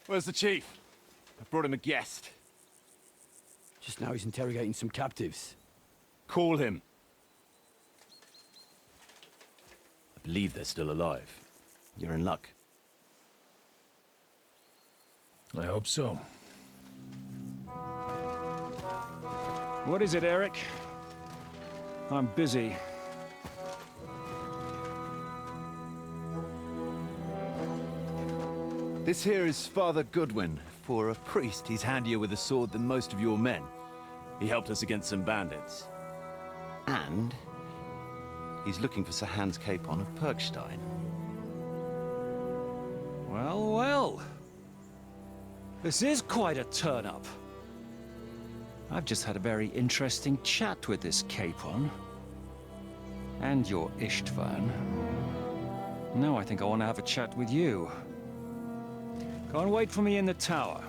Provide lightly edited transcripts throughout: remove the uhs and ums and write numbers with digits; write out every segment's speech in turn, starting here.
Where's the chief? I brought him a guest. Just now he's interrogating some captives. Call him. I believe they're still alive. You're in luck. I hope so. What is it, Eric? I'm busy. This here is Father Godwin. For a priest, he's handier with a sword than most of your men. He helped us against some bandits. And he's looking for Sir Hans Capon of Perkstein. Well, well. This is quite a turn-up. I've just had a very interesting chat with this Capon. And your Istvan. Now I think I want to have a chat with you. Go and wait for me in the tower.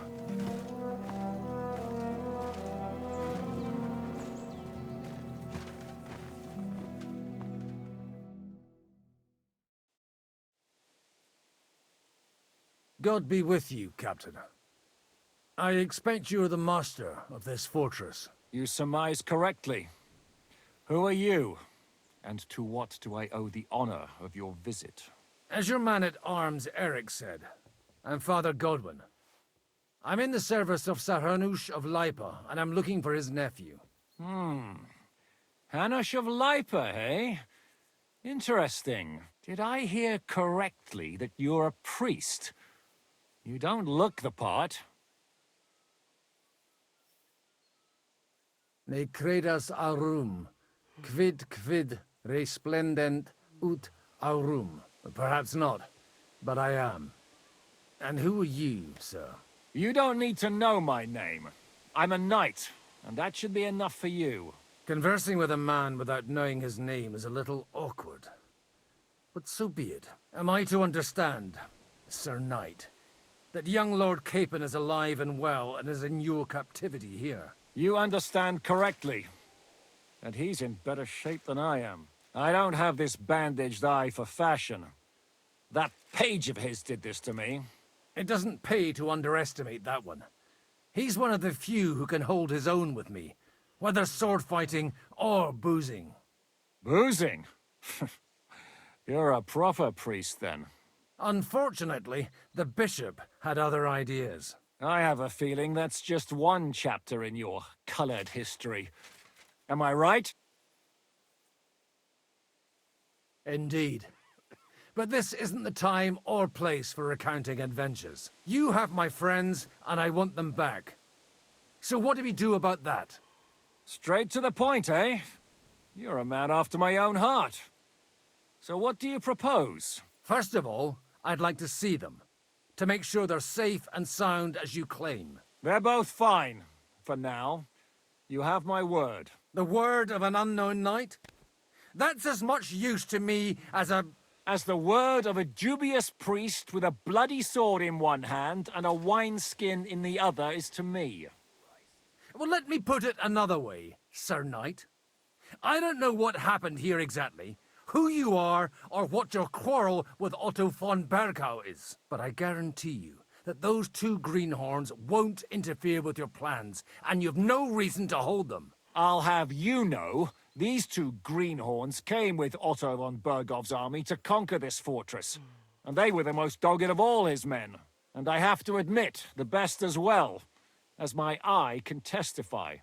God be with you, Captain. I expect you are the master of this fortress. You surmise correctly. Who are you? And to what do I owe the honor of your visit? As your man-at-arms Eric said, I'm Father Godwin. I'm in the service of Sir Hanush of Lipa, and I'm looking for his nephew. Hanush of Lipa, eh? Interesting. Did I hear correctly that you're a priest? You don't look the part. Ne credas aurum, quid resplendent ut aurum. Perhaps not, but I am. And who are you, sir? You don't need to know my name. I'm a knight, and that should be enough for you. Conversing with a man without knowing his name is a little awkward. But so be it. Am I to understand, Sir Knight, that young Lord Capon is alive and well and is in your captivity here? You understand correctly. And he's in better shape than I am. I don't have this bandaged eye for fashion. That page of his did this to me. It doesn't pay to underestimate that one. He's one of the few who can hold his own with me, whether sword fighting or boozing. Boozing? You're a proper priest, then. Unfortunately, the bishop had other ideas. I have a feeling that's just one chapter in your colored history. Am I right? Indeed. But this isn't the time or place for recounting adventures. You have my friends, and I want them back. So what do we do about that? Straight to the point, eh? You're a man after my own heart. So what do you propose? First of all, I'd like to see them, to make sure they're safe and sound as you claim. They're both fine, for now. You have my word. The word of an unknown knight? That's as much use to me as the word of a dubious priest with a bloody sword in one hand and a wineskin in the other is to me. Well, let me put it another way, Sir Knight. I don't know what happened here exactly, who you are, or what your quarrel with Otto von Bergau is. But I guarantee you that those two greenhorns won't interfere with your plans, and you've no reason to hold them. I'll have you know, these two greenhorns came with Otto von Bergau's army to conquer this fortress. And they were the most dogged of all his men. And I have to admit, the best as well, as my eye can testify.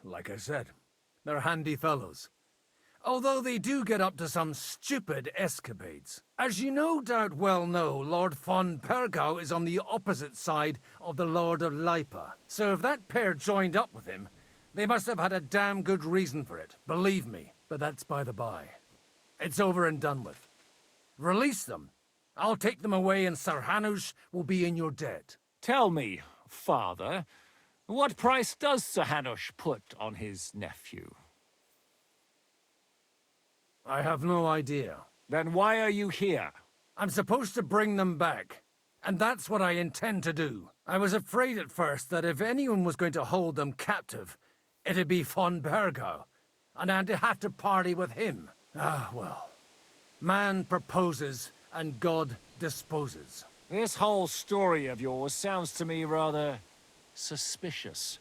Like I said, they're handy fellows. Although they do get up to some stupid escapades. As you no doubt well know, Lord von Bergau is on the opposite side of the Lord of Lipa. So if that pair joined up with him, they must have had a damn good reason for it, believe me. But that's by the by. It's over and done with. Release them. I'll take them away and Sir Hanush will be in your debt. Tell me, father, what price does Sir Hanush put on his nephew? I have no idea. Then why are you here? I'm supposed to bring them back. And that's what I intend to do. I was afraid at first that if anyone was going to hold them captive, it'd be von Bergau, and I'd have to party with him. Ah, well. Man proposes, and God disposes. This whole story of yours sounds to me rather suspicious.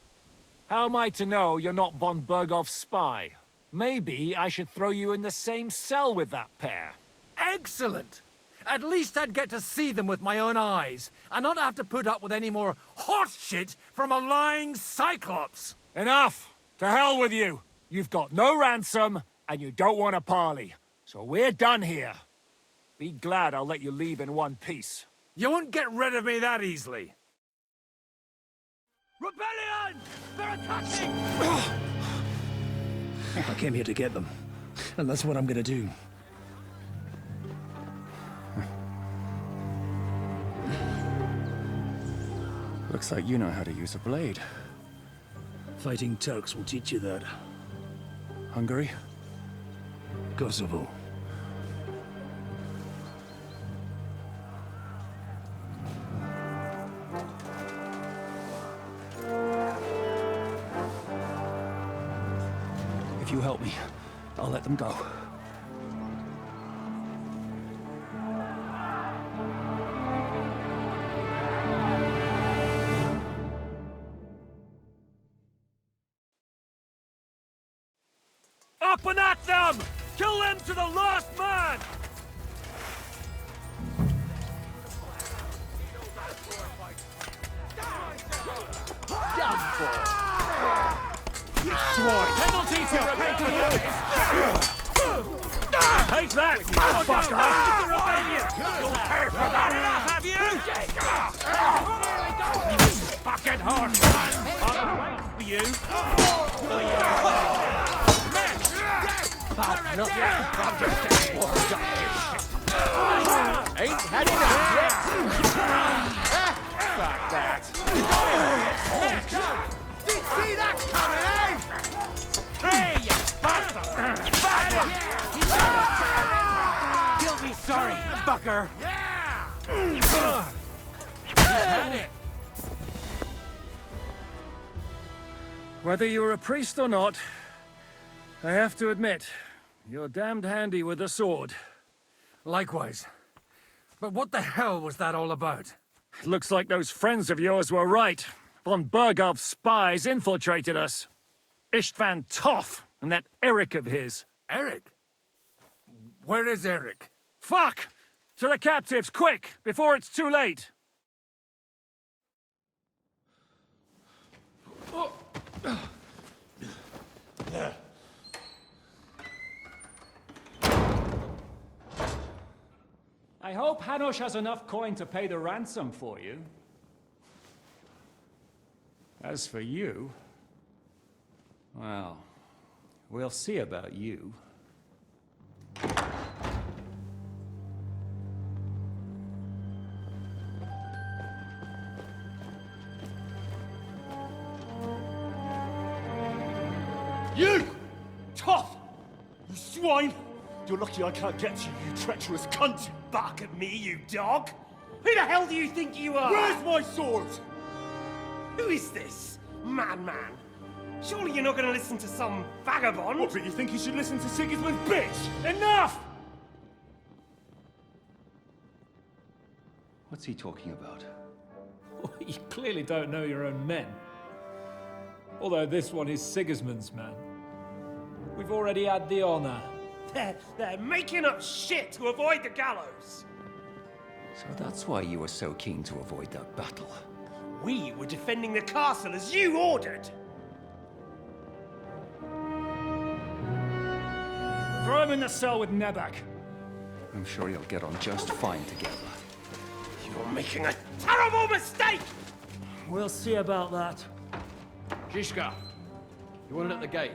How am I to know you're not von Bergov's spy? Maybe I should throw you in the same cell with that pair. Excellent! At least I'd get to see them with my own eyes, and not have to put up with any more horse shit from a lying cyclops! Enough! To hell with you! You've got no ransom, and you don't want a parley. So we're done here. Be glad I'll let you leave in one piece. You won't get rid of me that easily. Rebellion! They're attacking! I came here to get them, and that's what I'm gonna do. Looks like you know how to use a blade. Fighting Turks will teach you that. Hungary? Kosovo. If you help me, I'll let them go. Up and at them! Kill them to the last man! Penalty for rebellion! Take that, you fucker! You'll pay for that enough, have you? Bucket horse! I'll wait for you! Not yet! I'm just getting warmed up this shit! Ain't had enough yet! Fuck that! Did you see that coming, eh? Hey, you bastard! You bastard! You'll be sorry, fucker! Whether you're a priest or not, I have to admit, you're damned handy with a sword. Likewise. But what the hell was that all about? Looks like those friends of yours were right. Von Bergov's spies infiltrated us. Istvan Toth and that Eric of his. Eric? Where is Eric? Fuck! To the captives, quick, before it's too late! I hope Hanush has enough coin to pay the ransom for you. As for you, well, we'll see about you. You! Tough! You swine! You're lucky I can't get you, you treacherous cunt! Bark at me, you dog! Who the hell do you think you are? Where's my sword? Who is this? Madman. Surely you're not gonna listen to some vagabond? What, but you think you should listen to Sigismund's bitch? Enough! What's he talking about? You clearly don't know your own men. Although this one is Sigismund's man. We've already had the honor. They're making up shit to avoid the gallows. So that's why you were so keen to avoid that battle. We were defending the castle as you ordered. Throw him in the cell with Nebak. I'm sure you'll get on just fine together. You're making a terrible mistake! We'll see about that. Zizka, you want it at the gate?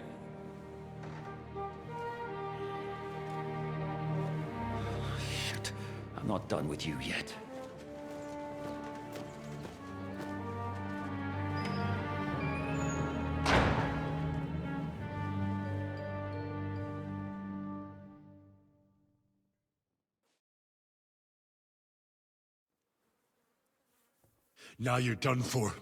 Shit, I'm not done with you yet. Now you're done for.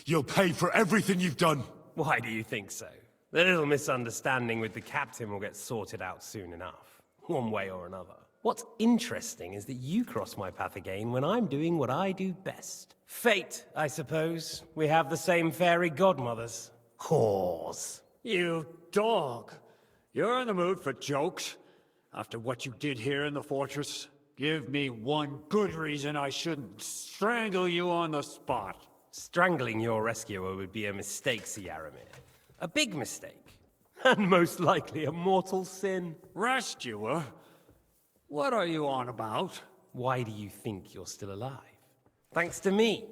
You'll pay for everything you've done. Why do you think so? The little misunderstanding with the captain will get sorted out soon enough. one way or another. What's interesting is that you cross my path again when I'm doing what I do best. Fate, I suppose. We have the same fairy godmothers. Whores. You dog. You're in the mood for jokes? After what you did here in the fortress? Give me one good reason I shouldn't strangle you on the spot. Strangling your rescuer would be a mistake, Yaramir. A big mistake. And most likely a mortal sin. Rescuer? What are you on about? Why do you think you're still alive? Thanks to me.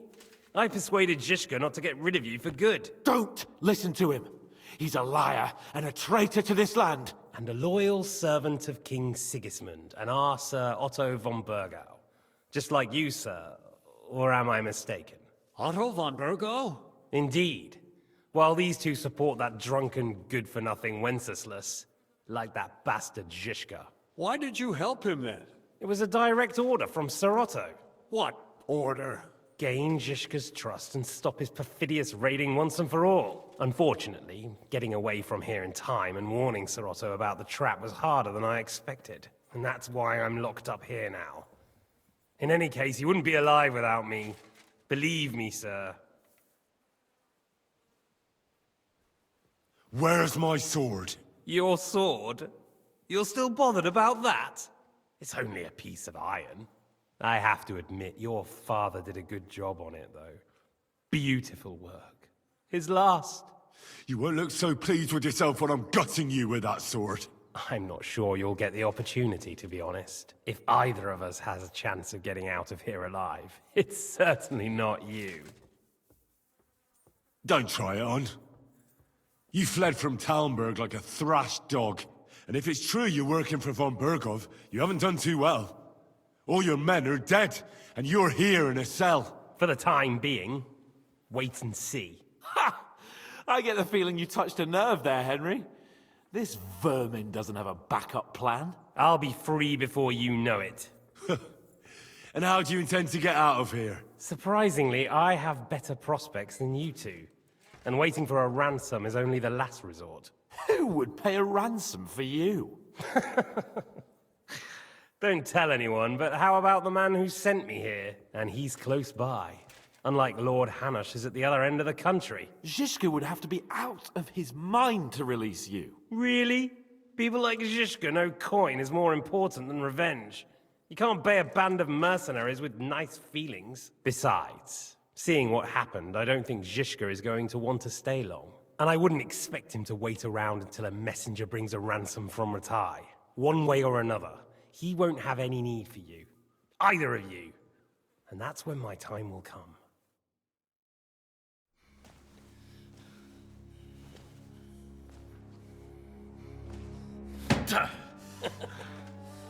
I persuaded Zhishka not to get rid of you for good. Don't listen to him. He's a liar and a traitor to this land. And a loyal servant of King Sigismund and our Sir Otto von Burgau. Just like you, sir. Or am I mistaken? Otto von Burgau? Indeed. While these two support that drunken, good-for-nothing Wenceslas, like that bastard Zhishka. Why did you help him then? It was a direct order from Sir Otto. What order? Gain Zhishka's trust and stop his perfidious raiding once and for all. Unfortunately, getting away from here in time and warning Sir Otto about the trap was harder than I expected. And that's why I'm locked up here now. In any case, he wouldn't be alive without me. Believe me, sir. Where's my sword? Your sword? You're still bothered about that? It's only a piece of iron. I have to admit, your father did a good job on it, though. Beautiful work. His last. You won't look so pleased with yourself when I'm gutting you with that sword. I'm not sure you'll get the opportunity, to be honest. If either of us has a chance of getting out of here alive, it's certainly not you. Don't try it on. You fled from Talmberg like a thrashed dog. And if it's true you're working for von Burgov, you haven't done too well. All your men are dead, and you're here in a cell. For the time being, wait and see. Ha! I get the feeling you touched a nerve there, Henry. This vermin doesn't have a backup plan. I'll be free before you know it. And how do you intend to get out of here? Surprisingly, I have better prospects than you two. And waiting for a ransom is only the last resort. Who would pay a ransom for you? Don't tell anyone, but how about the man who sent me here? And he's close by. Unlike Lord Hanush is at the other end of the country. Zhishka would have to be out of his mind to release you. Really? People like Zhishka know coin is more important than revenge. You can't pay a band of mercenaries with nice feelings. Besides, seeing what happened, I don't think Zhishka is going to want to stay long. And I wouldn't expect him to wait around until a messenger brings a ransom from Ratai. One way or another, he won't have any need for you. Either of you. And that's when my time will come.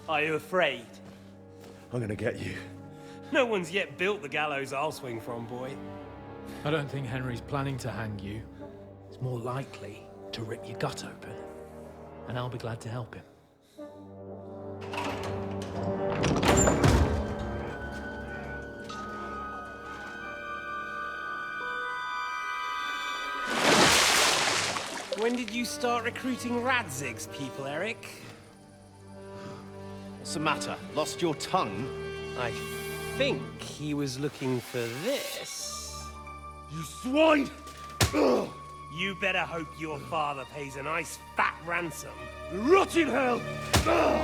Are you afraid? I'm gonna get you. No one's yet built the gallows I'll swing from, boy. I don't think Henry's planning to hang you. He's more likely to rip your gut open. And I'll be glad to help him. When did you start recruiting Radzig's people, Eric? What's the matter? Lost your tongue? I think he was looking for this. You swine! Ugh. You better hope your father pays a nice fat ransom. Rot in hell! Ugh.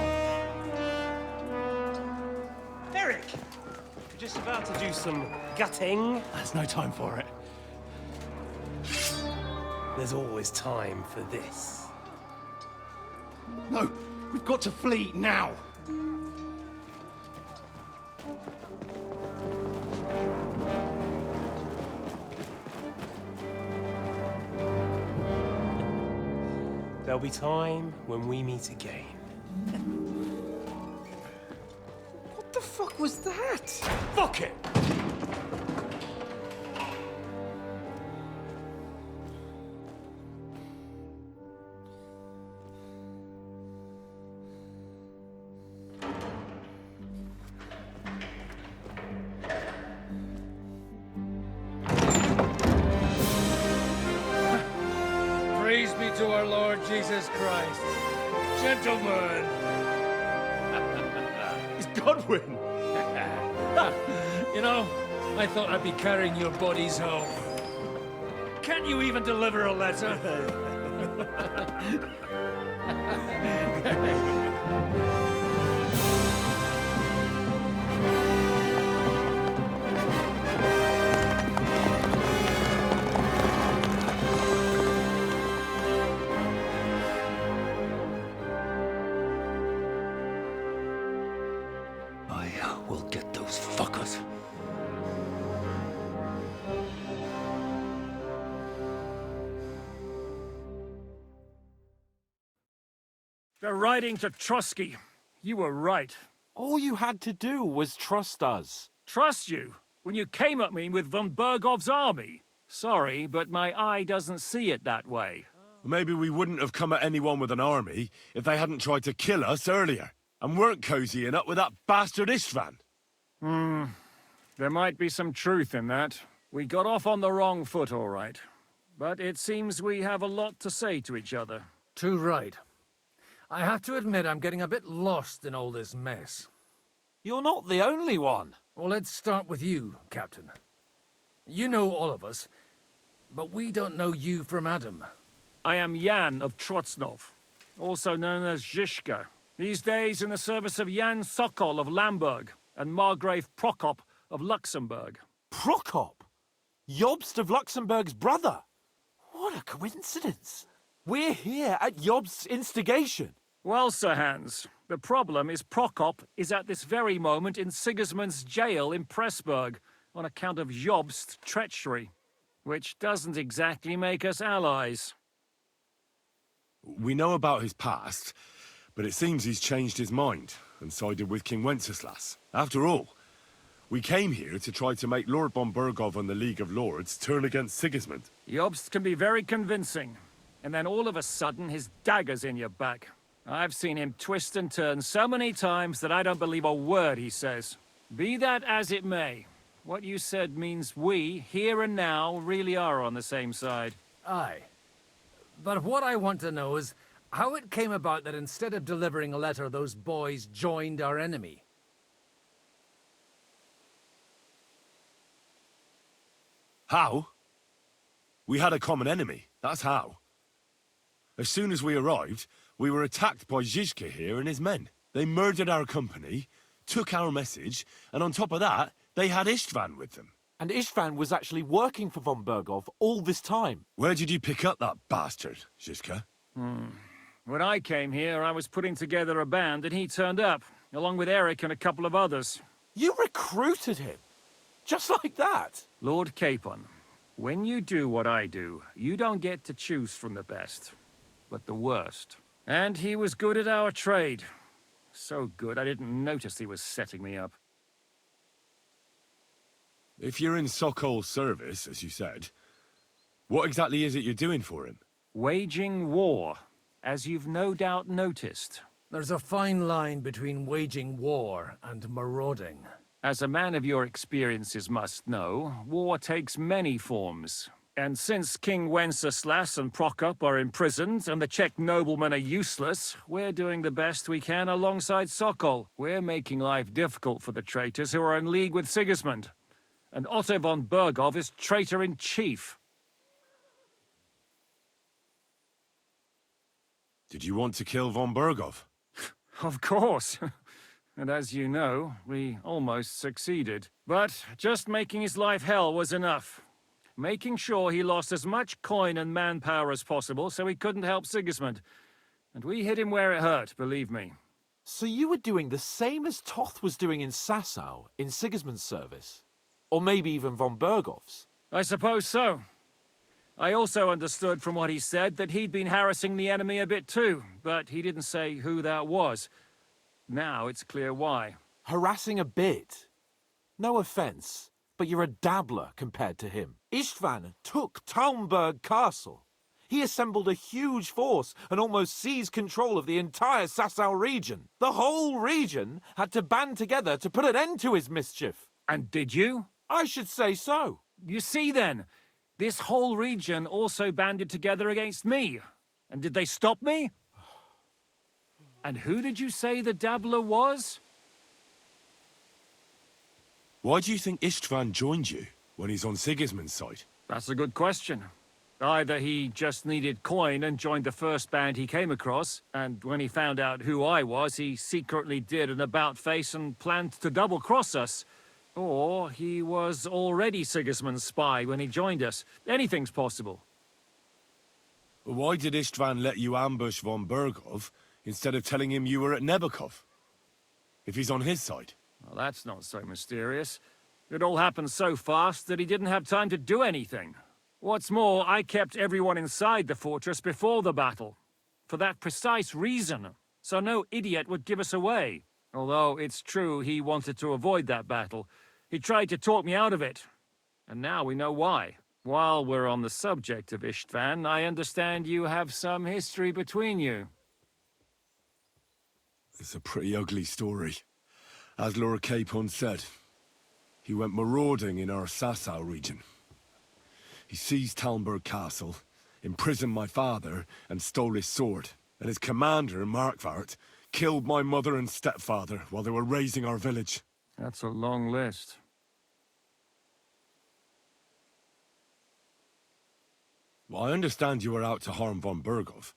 Eric! You're just about to do some gutting. There's no time for it. There's always time for this. No, we've got to flee now. There'll be time when we meet again. What the fuck was that? Fuck it! Praise be to our Lord Jesus Christ. Gentlemen, Godwin! You know, I thought I'd be carrying your bodies home. Can't you even deliver a letter? I will get those fuckers. They're riding to Trusky. You were right. All you had to do was trust us. Trust you? When you came at me with von Bergov's army? Sorry, but my eye doesn't see it that way. Maybe we wouldn't have come at anyone with an army if they hadn't tried to kill us earlier, and weren't cozying up with that bastard Istvan. There might be some truth in that. We got off on the wrong foot, all right. But it seems we have a lot to say to each other. Too right. I have to admit I'm getting a bit lost in all this mess. You're not the only one. Well, let's start with you, Captain. You know all of us, but we don't know you from Adam. I am Jan of Trotsnov, also known as Zhishka. These days in the service of Jan Sokol of Lamberg and Margrave Prokop of Luxembourg. Prokop? Jobst of Luxembourg's brother? What a coincidence. We're here at Jobst's instigation. Well, Sir Hans, the problem is Prokop is at this very moment in Sigismund's jail in Pressburg on account of Jobst's treachery, which doesn't exactly make us allies. We know about his past, but it seems he's changed his mind and sided with King Wenceslas. After all, we came here to try to make Lord von Bergov and the League of Lords turn against Sigismund. Jobst can be very convincing, and then all of a sudden his dagger's in your back. I've seen him twist and turn so many times that I don't believe a word he says. Be that as it may, what you said means we, here and now, really are on the same side. Aye. But what I want to know is how it came about that instead of delivering a letter, those boys joined our enemy. How? We had a common enemy, that's how. As soon as we arrived, we were attacked by Zhizka here and his men. They murdered our company, took our message, and on top of that, they had Istvan with them. And Istvan was actually working for von Bergov all this time. Where did you pick up that bastard, Zhizka? When I came here, I was putting together a band and he turned up, along with Eric and a couple of others. You recruited him? Just like that? Lord Capon, when you do what I do, you don't get to choose from the best, but the worst. And he was good at our trade. So good, I didn't notice he was setting me up. If you're in Sokol's service, as you said, what exactly is it you're doing for him? Waging war, as you've no doubt noticed. There's a fine line between waging war and marauding. As a man of your experiences must know, war takes many forms. And since King Wenceslas and Prokop are imprisoned and the Czech noblemen are useless, we're doing the best we can alongside Sokol. We're making life difficult for the traitors who are in league with Sigismund. And Otto von Bergov is traitor-in-chief. Did you want to kill von Bergov? Of course. And as you know, we almost succeeded. But just making his life hell was enough. Making sure he lost as much coin and manpower as possible so he couldn't help Sigismund. And we hit him where it hurt, believe me. So you were doing the same as Toth was doing in Sasau, in Sigismund's service? Or maybe even von Bergov's? I suppose so. I also understood from what he said that he'd been harassing the enemy a bit too, but he didn't say who that was. Now it's clear why. Harassing a bit? No offense, but you're a dabbler compared to him. Istvan took Talmberg Castle. He assembled a huge force and almost seized control of the entire Sasau region. The whole region had to band together to put an end to his mischief. And did you? I should say so. You see then, this whole region also banded together against me. And did they stop me? And who did you say the dabbler was? Why do you think Istvan joined you when he's on Sigismund's side? That's a good question. Either he just needed coin and joined the first band he came across, and when he found out who I was, he secretly did an about-face and planned to double-cross us. Or he was already Sigismund's spy when he joined us. Anything's possible. Why did Istvan let you ambush von Bergov instead of telling him you were at Nebukov? If he's on his side. Well, that's not so mysterious. It all happened so fast that he didn't have time to do anything. What's more, I kept everyone inside the fortress before the battle. For that precise reason. So no idiot would give us away. Although it's true he wanted to avoid that battle. He tried to talk me out of it. And now we know why. While we're on the subject of Istvan, I understand you have some history between you. It's a pretty ugly story. As Lord Capon said, he went marauding in our Sasau region. He seized Talmberg Castle, imprisoned my father, and stole his sword. And his commander, Markvart, killed my mother and stepfather while they were raising our village. That's a long list. Well, I understand you were out to harm von Bergov,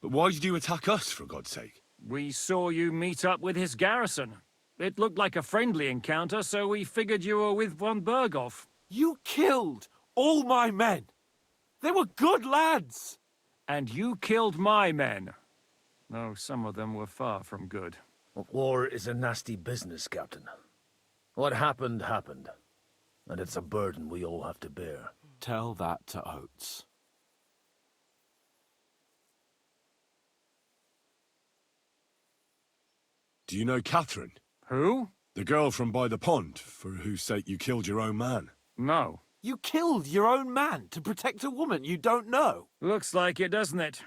but why did you attack us, for God's sake? We saw you meet up with his garrison. It looked like a friendly encounter, so we figured you were with von Bergov. You killed all my men! They were good lads! And you killed my men. Though some of them were far from good. War is a nasty business, Captain. What happened, happened. And it's a burden we all have to bear. Tell that to Oates. Do you know Catherine? Who? The girl from by the pond, for whose sake you killed your own man. No. You killed your own man to protect a woman you don't know. Looks like it, doesn't it?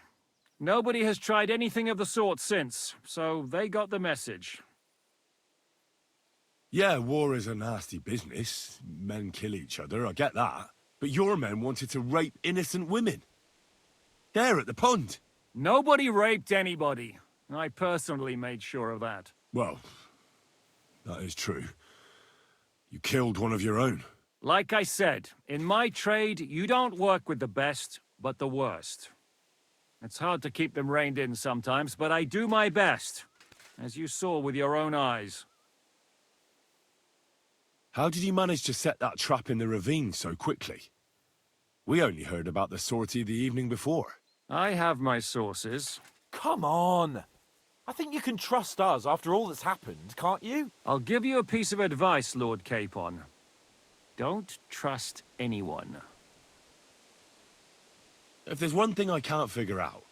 Nobody has tried anything of the sort since, so they got the message. Yeah, war is a nasty business. Men kill each other, I get that. But your men wanted to rape innocent women. There at the pond. Nobody raped anybody. I personally made sure of that. Well, that is true. You killed one of your own. Like I said, in my trade, you don't work with the best, but the worst. It's hard to keep them reined in sometimes, but I do my best, as you saw with your own eyes. How did you manage to set that trap in the ravine so quickly? We only heard about the sortie the evening before. I have my sources. Come on! I think you can trust us after all that's happened, can't you? I'll give you a piece of advice, Lord Capon. Don't trust anyone. If there's one thing I can't figure out,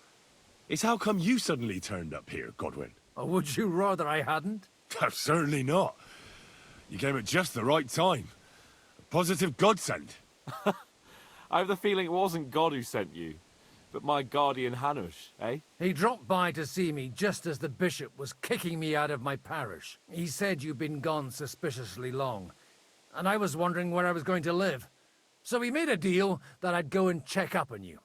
it's how come you suddenly turned up here, Godwin? Or would you rather I hadn't? Certainly not. You came at just the right time. A positive godsend. I have the feeling it wasn't God who sent you, but my guardian Hanush, eh? He dropped by to see me just as the bishop was kicking me out of my parish. He said you'd been gone suspiciously long, and I was wondering where I was going to live. So we made a deal that I'd go and check up on you.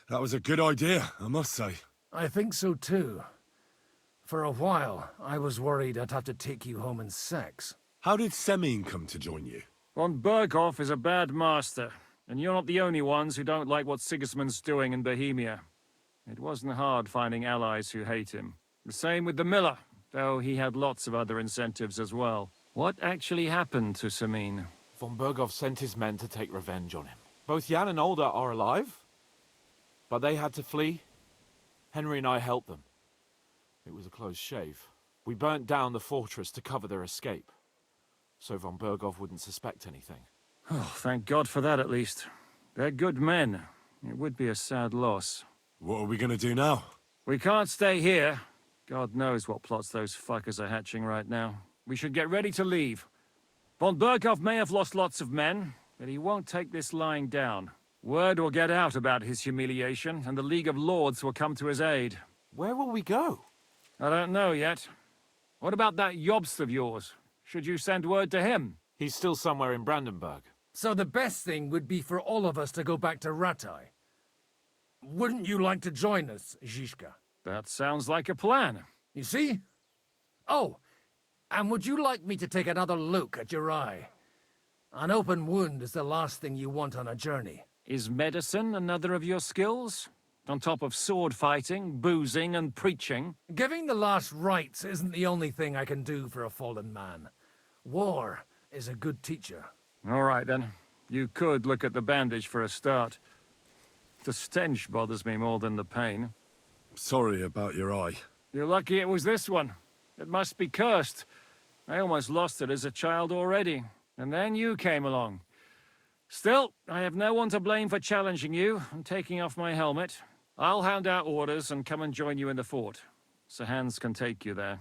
That was a good idea, I must say. I think so too. For a while, I was worried I'd have to take you home in sex. How did Semyon come to join you? Von Berghoff is a bad master, and you're not the only ones who don't like what Sigismund's doing in Bohemia. It wasn't hard finding allies who hate him. The same with the miller, though he had lots of other incentives as well. What actually happened to Semyon? Von Bergov sent his men to take revenge on him. Both Jan and Olda are alive, but they had to flee. Henry and I helped them. It was a close shave. We burnt down the fortress to cover their escape, so von Bergov wouldn't suspect anything. Oh, thank God for that at least. They're good men. It would be a sad loss. What are we gonna do now? We can't stay here. God knows what plots those fuckers are hatching right now. We should get ready to leave. Von Berghoff may have lost lots of men, but he won't take this lying down. Word will get out about his humiliation, and the League of Lords will come to his aid. Where will we go? I don't know yet. What about that Jobst of yours? Should you send word to him? He's still somewhere in Brandenburg. So the best thing would be for all of us to go back to Ratai. Wouldn't you like to join us, Zizka? That sounds like a plan. You see? Oh, And would you like me to take another look at your eye? An open wound is the last thing you want on a journey. Is medicine another of your skills? On top of sword fighting, boozing, and preaching? Giving the last rites isn't the only thing I can do for a fallen man. War is a good teacher. All right, then. You could look at the bandage for a start. The stench bothers me more than the pain. Sorry about your eye. You're lucky it was this one. It must be cursed. I almost lost it as a child already. And then you came along. Still, I have no one to blame for challenging you and taking off my helmet. I'll hand out orders and come and join you in the fort. Sir Hans can take you there.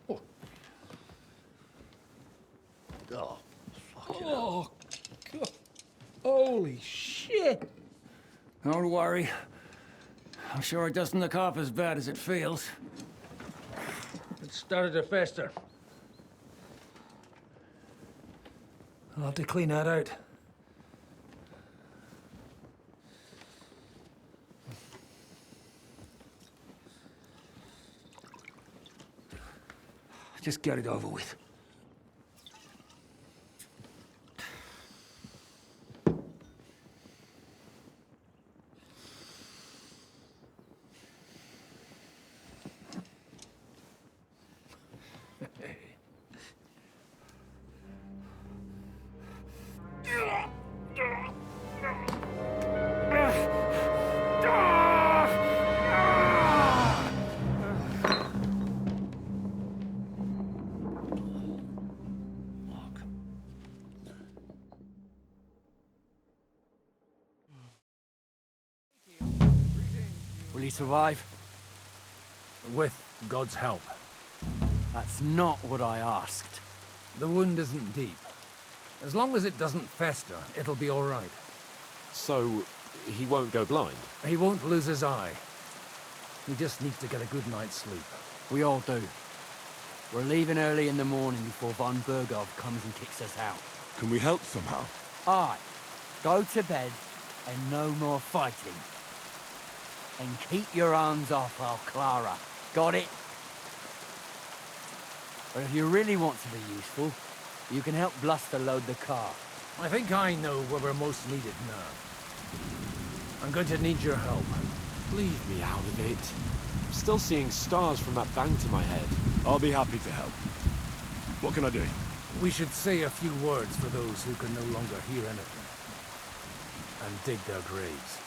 Oh, fucking Oh, God. Holy shit! Don't worry. I'm sure it doesn't look half as bad as it feels. It started to fester. I'll have to clean that out. Just get it over with. Will he survive? With God's help. That's not what I asked. The wound isn't deep. As long as it doesn't fester, it'll be all right. So, he won't go blind? He won't lose his eye. He just needs to get a good night's sleep. We all do. We're leaving early in the morning before von Burgov comes and kicks us out. Can we help somehow? Aye. Go to bed and no more fighting. And keep your arms off our Clara. Got it? But if you really want to be useful, you can help Bluster load the car. I think I know where we're most needed now. I'm going to need your help. Leave me out of it. I'm still seeing stars from that bang to my head. I'll be happy to help. What can I do? We should say a few words for those who can no longer hear anything. And dig their graves.